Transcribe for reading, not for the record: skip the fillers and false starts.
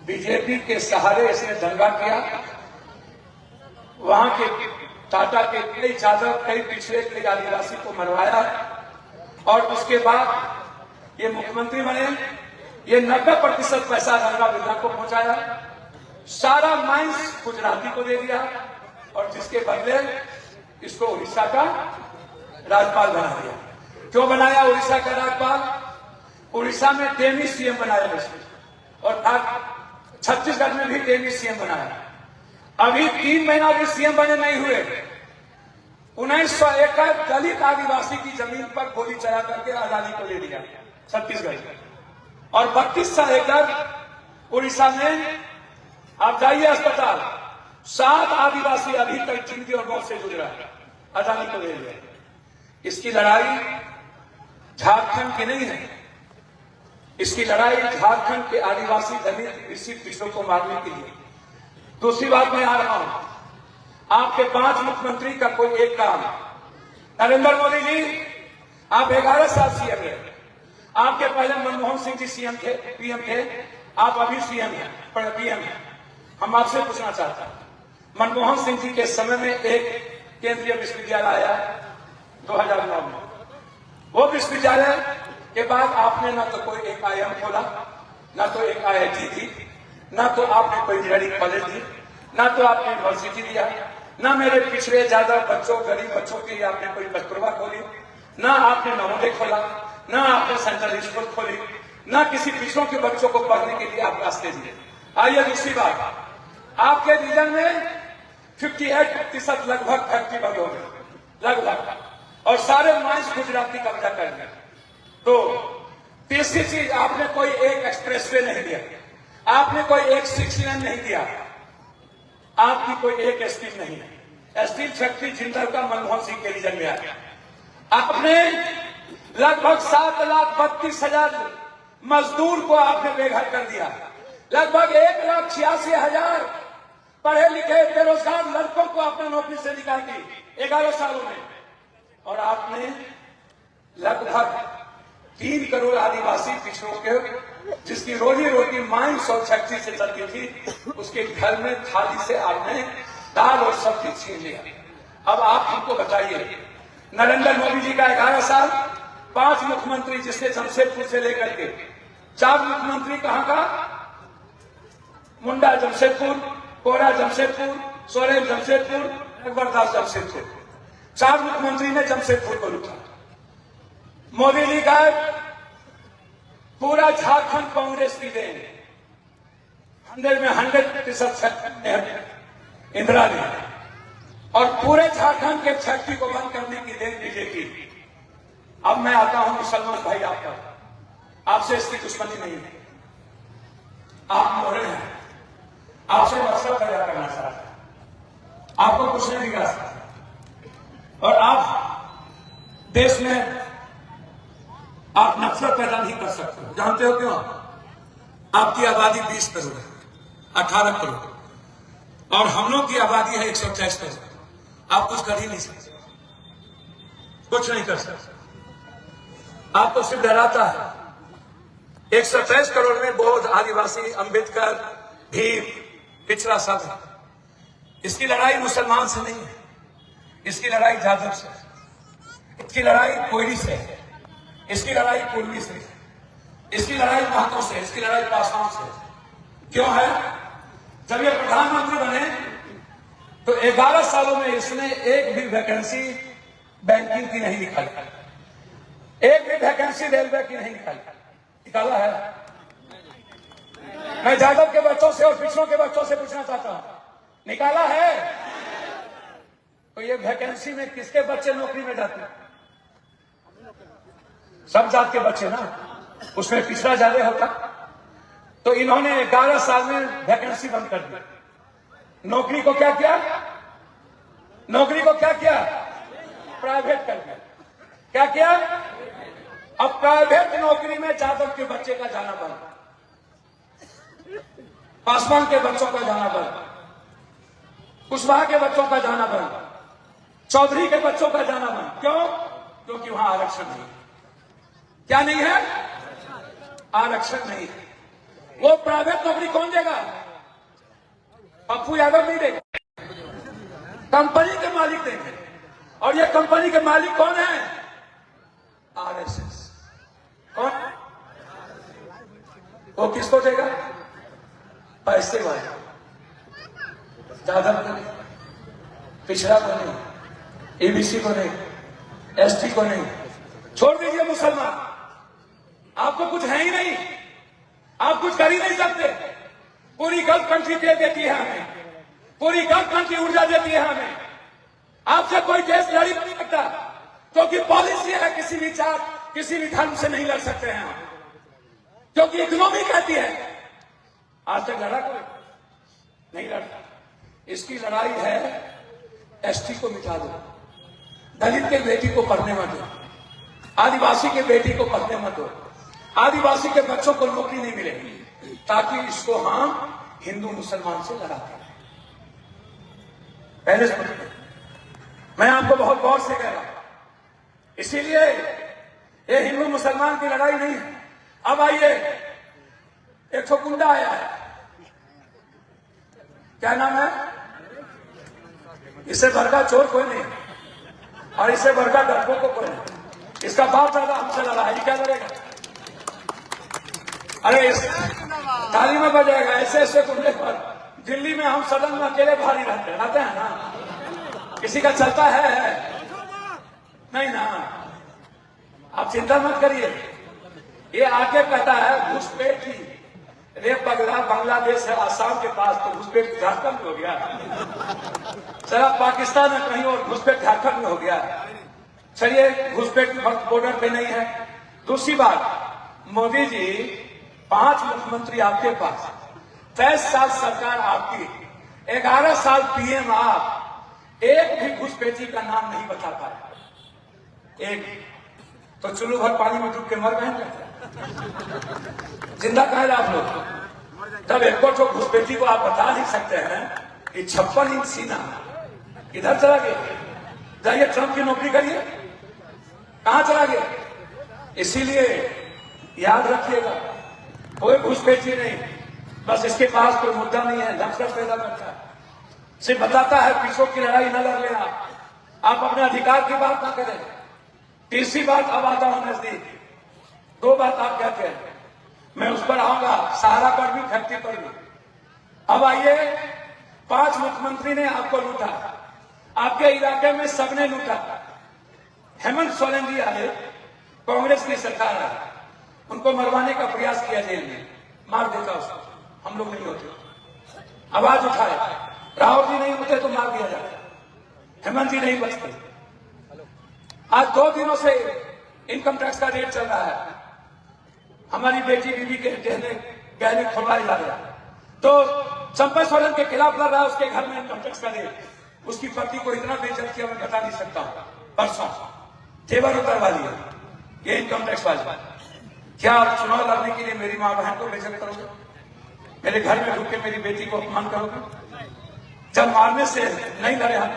BJP के सहारे इसने दंगा किया। वहां के टाटा के कई यादव, कई पिछड़े, कई आदिवासी को मरवाया और उसके बाद ये मुख्यमंत्री बने। ये 90% पैसा गंगा बिरला को पहुंचाया, सारा माइंस गुजराती को दे दिया और जिसके बदले इसको उड़ीसा का राज्यपाल बना दिया। क्यों बनाया उड़ीसा का राज्यपाल? उड़ीसा में डेमी सीएम बनाया और छत्तीसगढ़ में भी डेमी सीएम बनाया। अभी 3 महीना भी सीएम बने नहीं हुए, 1900 एकड़ दलित आदिवासी की जमीन पर गोली चला करके आजादी को ले लिया छत्तीसगढ़ में। और 3200 एकड़ उड़ीसा में आप जाइए अस्पताल, 7 आदिवासी अभी तक जिंदगी और मौत से जुड़ रहा है, आजादी को ले लिया। इसकी लड़ाई झारखंड की नहीं है, इसकी लड़ाई झारखंड के आदिवासी दलित विकसित पिछड़ों को मारने के लिए। दूसरी बात मैं आ रहा हूं, आपके 5 मुख्यमंत्री का कोई एक काम। नरेंद्र मोदी जी, आप 11 साल सीएम रहे, आपके पहले मनमोहन सिंह जी सीएम थे, पीएम थे, आप अभी सीएम हैं, पीएम हैं। हम आपसे पूछना चाहते हैं, मनमोहन सिंह जी के समय में एक केंद्रीय विश्वविद्यालय आया 2009 में, वो विश्वविद्यालय के बाद आपने ना तो कोई एक आईआईएम खोला, ना तो एक आईआईटी दी, ना तो आपने कोई इंजीनियरिंग कॉलेज दी, ना तो आपने यूनिवर्सिटी दिया, ना मेरे पिछड़े ज्यादा बच्चों, गरीब बच्चों के लिए आपने कोई कस्तूरबा खोली, ना आपने नवोदय खोला, ना आपने सेंट्रल स्कूल खोली, ना किसी पिछड़ों के बच्चों को पढ़ने के लिए आप रास्ते दिए। आइए दूसरी बात, आपके रीजन में 58% लगभग फैक्ट्री बंद हो गई, लगभग, और सारे माइंस गुजराती कब्जा कर लिया। तो तीसरी चीज, आपने कोई एक एक्सप्रेसवे नहीं दिया, आपने कोई एक 6 लेन नहीं दिया, आपकी कोई एक स्कीम नहीं है। स्टील फैक्ट्री जिंदल का मनमोहन सिंह के रीजन में आया। आपने लगभग 7,32,000 मजदूर को आपने बेघर कर दिया, लगभग 1,86,000 पढ़े लिखे बेरोजगार लड़कों को आपने नौकरी से निकाल दी 11 सालों में। और आपने लगभग 3 करोड़ आदिवासी पिछड़ों के, जिसकी रोजी रोटी माइंस और फैक्ट्री से चलती थी, उसके घर में थाली से आपने दाल और सब्जी छीन लिया। अब आप हमको बताइए, नरेंद्र मोदी जी का 11 साल, 5 मुख्यमंत्री, जिसने जमशेदपुर से लेकर के 4 मुख्यमंत्री कहां का, मुंडा जमशेदपुर, कोरा जमशेदपुर, सोरेन जमशेदपुर, अकबरदास जमशेदपुर, 4 मुख्यमंत्री ने जमशेदपुर को लूटा। मोदी जी का पूरा झारखंड कांग्रेस की देन, 100% इंदिरा ने, और पूरे झारखंड के फैक्ट्री को बंद करने की देन बीजेपी। अब मैं आता हूं मुसलमान भाई, आपसे इसकी दुश्मनी नहीं है, आप मोहरे हैं, आपसे मकसद पैदा करना चाहते हैं, आपको कुछ नहीं दिखा सकते, और आप देश में आप नफरत पैदा नहीं कर सकते। जानते हो क्यों? आपकी आबादी 20 करोड़ है, 18 करोड़, और हम लोग की आबादी है 128 करोड़। आप कुछ कर ही नहीं सकते, कुछ नहीं कर सकते। आप तो सिर्फ डराता है। 128 करोड़ में बौद्ध, आदिवासी, अंबेडकर, भीम, पिछड़ा सब है। इसकी लड़ाई मुसलमान से नहीं है, इसकी लड़ाई जादव से है, इसकी लड़ाई कोयली से है, इसकी लड़ाई कुर्मी से, इसकी लड़ाई महतो से, इसकी लड़ाई पासवान से। क्यों है? जब ये प्रधानमंत्री बने तो 11 सालों में इसने एक भी वैकेंसी बैंकिंग की नहीं निकाली, एक भी वैकेंसी रेलवे की नहीं निकाली। निकाला है? मैं जादव के बच्चों से और पिछड़ों के बच्चों से पूछना चाहता हूं, निकाला है? तो ये वैकेंसी में किसके बच्चे नौकरी में जाते हैं? सब जात के बच्चे ना, उसमें पिछड़ा ज्यादा होता। तो इन्होंने 11 साल में वैकेंसी बंद कर दी। नौकरी को क्या किया? नौकरी को क्या किया? प्राइवेट कर दिया। क्या किया? अब प्राइवेट नौकरी में जादव के बच्चे का जाना बंद, पासवान के बच्चों का जाना बंद, कुशवाहा के बच्चों का जाना बंद, चौधरी के बच्चों का जाना बंद। क्यों? क्योंकि वहां आरक्षण नहीं। क्या नहीं है? आरक्षण नहीं है। वो प्राइवेट नौकरी कौन देगा? पप्पू यादव नहीं देगा, कंपनी के मालिक देंगे। और ये कंपनी के मालिक कौन है? आरएसएस। कौन? वो किसको देगा? पैसे वाले, जादव को नहीं, पिछड़ा को नहीं, एबीसी को नहीं, एसटी को नहीं। छोड़ दीजिए मुसलमान, आपको कुछ है ही नहीं, आप कुछ कर ही नहीं सकते। पूरी गल्फ कंट्री दे देती है हमें, पूरी गल्फ कंट्री ऊर्जा देती है हमें। आपसे कोई देश लड़ नहीं सकता, क्योंकि पॉलिसी है किसी भी जात किसी भी धर्म से नहीं लड़ सकते हैं हम, क्योंकि इकोनॉमी कहती है। आज तक लड़ा कोई नहीं लड़ता। इसकी लड़ाई है एसटी को मिटा दो, दलित के बेटी को पढ़ने मत दो, आदिवासी के बेटी को पढ़ने मत दो, आदिवासी के बच्चों को नौकरी नहीं मिलेगी, ताकि इसको हम हिंदू मुसलमान से लड़ाते हैं। पहले समझिए, मैं आपको बहुत गौर से कह रहा हूं। इसीलिए ये हिंदू मुसलमान की लड़ाई नहीं है। अब आइए, एक ठो गुंडा आया है, क्या नाम है? इससे भड़का चोर कोई नहीं, और इससे भड़का डरपोक को कोई नहीं। इसका बाप दादा हमसे लड़ा है, ये क्या लड़ेगा? अरे इस ताली में बजाएगा ऐसे ऐसे गुंडे पर। दिल्ली में हम सदन में अकेले भारी रहते हैं ना, किसी का चलता है नहीं ना। आप चिंता मत करिए, ये आके कहता है घुसपैठ ही रे पगला, बांग्लादेश है आसाम के पास, तो घुसपैठ झारखंड में हो गया। चला पाकिस्तान में कहीं और, घुसपैठ झारखंड में हो गया। चलिए, घुसपैठ बॉर्डर पे नहीं है। दूसरी बात, मोदी जी 5 मुख्यमंत्री आपके पास, 23 साल सरकार आपकी, 11 साल पीएम आप, एक भी घुसपैठी का नाम नहीं बता पाए। एक तो चुल्लू भर पानी में डूब के मर गए, जिंदा कहे आप लोग। जब एक तो घुसपैठी को आप बता नहीं सकते हैं कि 56 इंच सीना इधर चला गया, जाइए ट्रंप की नौकरी करिए, कहां चला गया? इसीलिए याद रखिएगा, कोई घुसपैठी नहीं, बस इसके पास कोई मुद्दा नहीं है, नफरत पैदा करता है, सिर्फ बताता है पीछों की लड़ाई न लड़ लेना, आप अपने अधिकार की बात ना करें। तीसरी बात, अब आता हूं नजदीक, 2 बात आप कहते हैं, मैं उस पर आऊंगा, सहारा पर भी, फैक्ट्री पर भी। अब आइए, 5 मुख्यमंत्री ने आपको लूटा, आपके इलाके में सबने लूटा। हेमंत सोरेन जी आए, कांग्रेस की सरकार है, उनको मरवाने का प्रयास किया जेल में, मार देता उसको, हम लोग नहीं होते, आवाज उठाए, राहुल जी नहीं होते तो मार दिया जाता, हेमंत जी नहीं बचते। आज 2 दिनों से इनकम टैक्स का रेट चल रहा है, हमारी बेटी बीबी के गहने खुलवाए जा रहे हैं, तो चंपा सोरेन के खिलाफ लड़ रहा है, उसके घर में इनकम टैक्स का रेट, उसकी पति को इतना बेइज्जत किया मैं बता नहीं सकता हूं। परसों जेवर उतरवा दिया, ये इनकम टैक्स वाले। क्या आप चुनाव लड़ने के लिए मेरी मां बहन को बेइज्जत करोगे? मेरे घर में ढुक के मेरी बेटी को अपमान करोगे? जब मारने से नहीं लड़े हम,